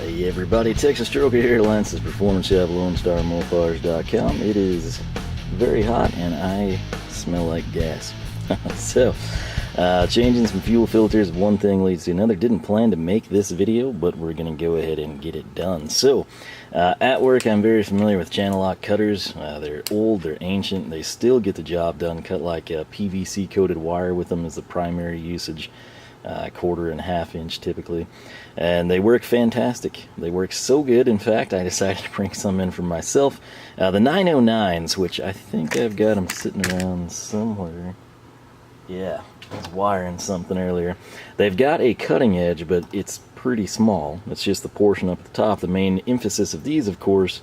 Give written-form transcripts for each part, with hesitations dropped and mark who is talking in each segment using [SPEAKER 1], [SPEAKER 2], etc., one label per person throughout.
[SPEAKER 1] Hey everybody, Texas Stroker here, Lance's Performance Shop, LoneStarMopars.com. It is very hot and I smell like gas. So, changing some fuel filters, one thing leads to another. Didn't plan to make this video, but we're going to go ahead and get it done. So, at work I'm very familiar with Channellock cutters. They're old, they're ancient, they still get the job done. Cut like a PVC coated wire with them is the primary usage. 1/4 and 1/2 inch typically, and they work fantastic. They work so good, in fact, I decided to bring some in for myself. The 909s, which I think I've got them sitting around somewhere. Yeah, I was wiring something earlier. They've got a cutting edge, but it's pretty small. It's just the portion up at the top. The main emphasis of these, of course,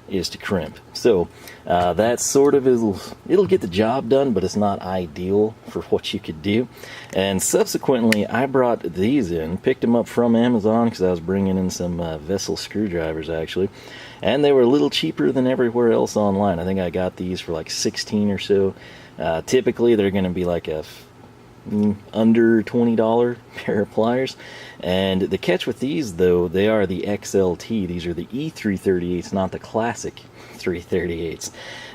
[SPEAKER 1] is to crimp. So that sort of it'll get the job done, but it's not ideal for what you could do. And subsequently I brought these in, picked them up from Amazon because I was bringing in some vessel screwdrivers actually, and they were a little cheaper than everywhere else online. I think I got these for like 16 or so. Typically they're going to be like a under $20 pair of pliers. And the catch with these, though, they are the XLT. These are the E338s, not the classic 338s.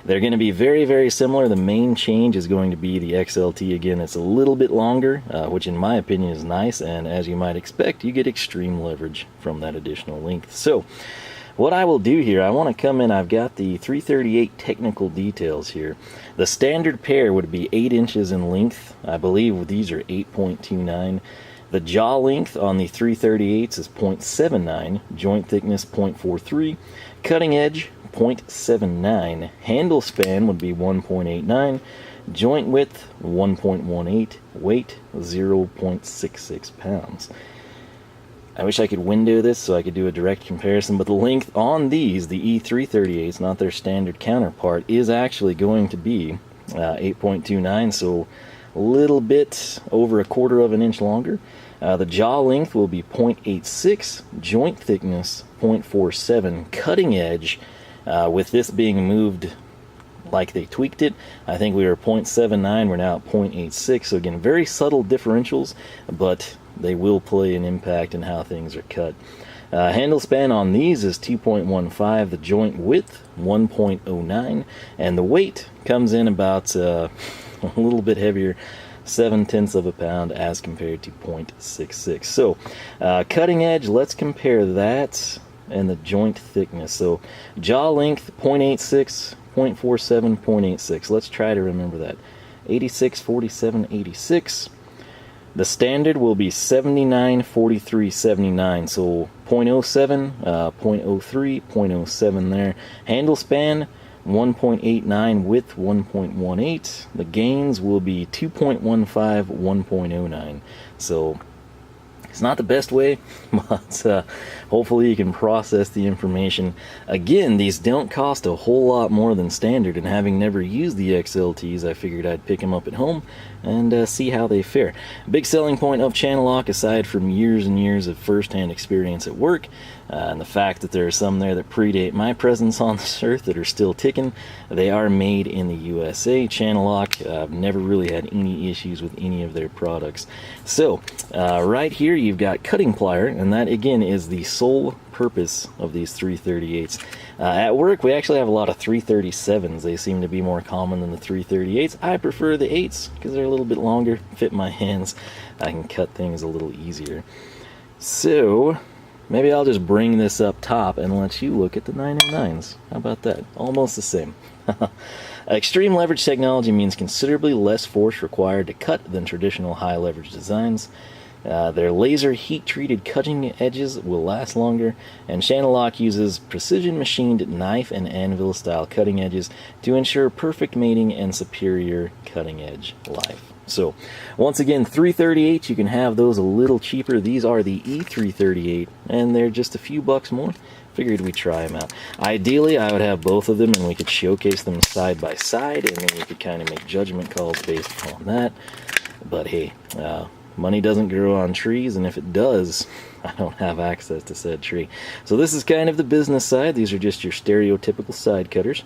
[SPEAKER 1] They're going to be very, very similar. The main change is going to be the XLT. Again, it's a little bit longer, which in my opinion is nice, and as you might expect, you get extreme leverage from that additional length. So what I will do here, I want to come in, I've got the 338 technical details here. The standard pair would be 8 inches in length. I believe these are 8.29. The jaw length on the 338s is 0.79, joint thickness 0.43, cutting edge 0.79, handle span would be 1.89, joint width 1.18, weight 0.66 pounds. I wish I could window this so I could do a direct comparison, but the length on these, the E338s, not their standard counterpart, is actually going to be 8.29, so a little bit over 1/4 of an inch longer. The jaw length will be 0.86, joint thickness 0.47, cutting edge, with this being moved like they tweaked it, I think we were 0.79, we're now at 0.86, so again, very subtle differentials, but they will play an impact in how things are cut. Handle span on these is 2.15, the joint width 1.09, and the weight comes in about a little bit heavier, 0.7 of a pound as compared to 0.66. So cutting edge, let's compare that and the joint thickness. So jaw length 0.86, 0.47, 0.86. Let's try to remember that. 86, 47, 86. The standard will be 79, 43, 79. So 0.07, 0.03, 0.07 there. Handle span 1.89, width 1.18. The gains will be 2.15, 1.09. So it's not the best way, but hopefully you can process the information. Again, these don't cost a whole lot more than standard, and having never used the XLTs, I figured I'd pick them up at home and see how they fare. Big selling point of Channellock, aside from years and years of first-hand experience at work, and the fact that there are some there that predate my presence on this earth that are still ticking, they are made in the USA. Channellock, I've never really had any issues with any of their products. So, right here you've got cutting plier, and that again is the sole purpose of these 338s. At work we actually have a lot of 337s. They seem to be more common than the 338s. I prefer the 8s because they're a little bit longer, fit my hands. I can cut things a little easier. So maybe I'll just bring this up top and let you look at the 909s. How about that? Almost the same. Extreme leverage technology means considerably less force required to cut than traditional high leverage designs. Their laser heat-treated cutting edges will last longer, and Channellock uses precision-machined knife and anvil-style cutting edges to ensure perfect mating and superior cutting-edge life. So, once again, 338, you can have those a little cheaper. These are the E338, and they're just a few bucks more. Figured we'd try them out. Ideally, I would have both of them, and we could showcase them side by side, and then we could kind of make judgment calls based on that. But hey, money doesn't grow on trees, and if it does, I don't have access to said tree. So this is kind of the business side. These are just your stereotypical side cutters.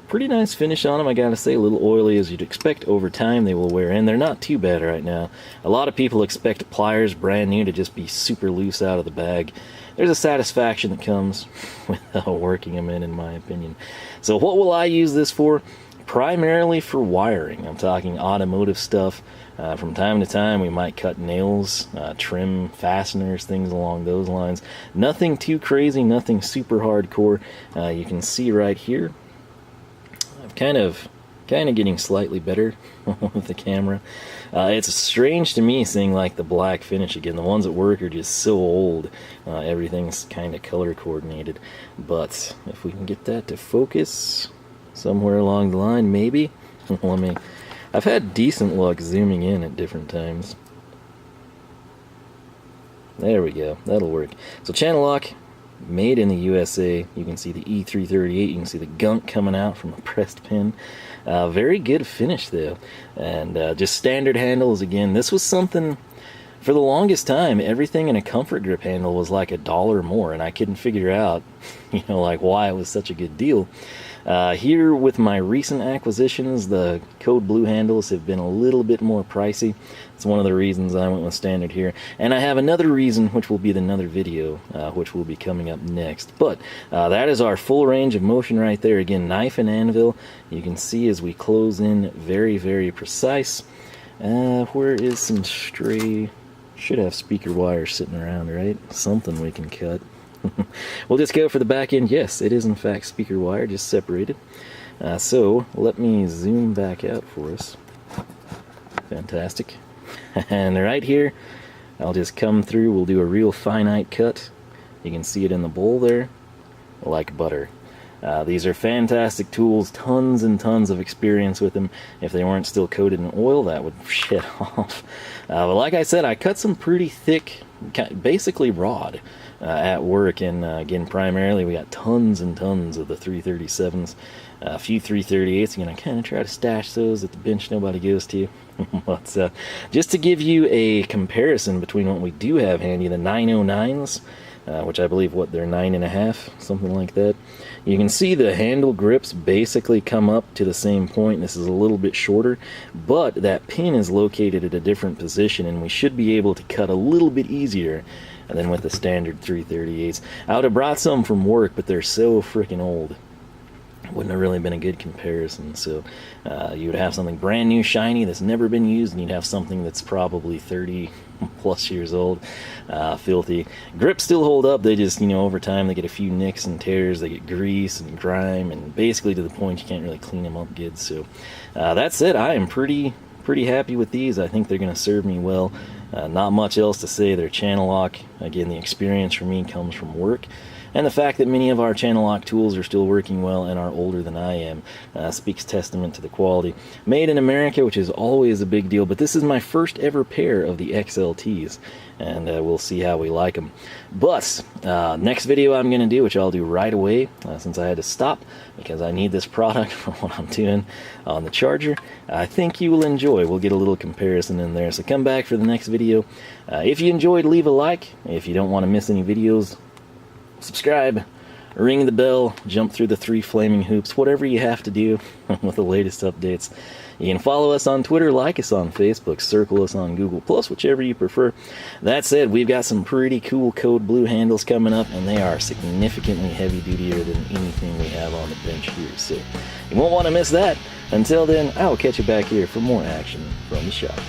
[SPEAKER 1] Pretty nice finish on them, I gotta say. A little oily as you'd expect. Over time they will wear in. They're not too bad right now. A lot of people expect pliers brand new to just be super loose out of the bag. there's a satisfaction that comes with working them in my opinion. So what will I use this for? Primarily for wiring. I'm talking automotive stuff. From time to time we might cut nails, trim fasteners, things along those lines. Nothing too crazy, nothing super hardcore. You can see right here, I'm kind of getting slightly better with the camera. It's strange to me seeing like the black finish again. The ones at work are just so old. Everything's kind of color coordinated. But if we can get that to focus somewhere along the line, maybe. I've had decent luck zooming in at different times. There we go, that'll work. So Channellock, made in the USA. You can see the E338, you can see the gunk coming out from the pressed pin. Very good finish though, and just standard handles again. This was something, for the longest time, everything in a comfort grip handle was like $1 more, and I couldn't figure out, like why it was such a good deal. Here with my recent acquisitions, the Code Blue handles have been a little bit more pricey. It's one of the reasons I went with standard here. And I have another reason, which will be another video, which will be coming up next. But that is our full range of motion right there. Again, knife and anvil. You can see as we close in, very, very precise. Where is some stray... Should have speaker wires sitting around, right? Something we can cut. We'll just go for the back end. Yes, it is in fact speaker wire, just separated. So let me zoom back out for us. Fantastic. And right here, I'll just come through. We'll do a real finite cut. You can see it in the bowl there, like butter. These are fantastic tools, tons and tons of experience with them. If they weren't still coated in oil, that would shit off. But like I said, I cut some pretty thick, basically rod, at work, and again, primarily we got tons and tons of the 337s, a few 338s. Again, I kind of try to stash those at the bench nobody goes to. But just to give you a comparison between what we do have handy, the 909s, which I believe, what, they're 9.5, something like that. You can see the handle grips basically come up to the same point. This is a little bit shorter, but that pin is located at a different position, and we should be able to cut a little bit easier than with the standard 338s. I would have brought some from work, but they're so freaking old. Wouldn't have really been a good comparison. So you would have something brand new, shiny, that's never been used, and you'd have something that's probably 30 plus years old, filthy. Grips still hold up, they just, over time they get a few nicks and tears, they get grease and grime, and basically to the point you can't really clean them up good. So that's it. I am pretty happy with these. I think they're going to serve me well. Not much else to say. They're Channellock. Again, the experience for me comes from work, and the fact that many of our Channellock tools are still working well and are older than I am speaks testament to the quality. Made in America, which is always a big deal, but this is my first ever pair of the XLTs, and we'll see how we like them. But next video I'm going to do, which I'll do right away, since I had to stop because I need this product for what I'm doing on the charger, I think you will enjoy. We'll get a little comparison in there, so come back for the next video. If you enjoyed, leave a like. If you don't want to miss any videos, subscribe, ring the bell, jump through the 3 flaming hoops, whatever you have to do with the latest updates. You can follow us on Twitter, like us on Facebook, circle us on Google+, whichever you prefer. That said, we've got some pretty cool Code Blue handles coming up, and they are significantly heavy-dutier than anything we have on the bench here, so you won't want to miss that. Until then, I will catch you back here for more action from the shop.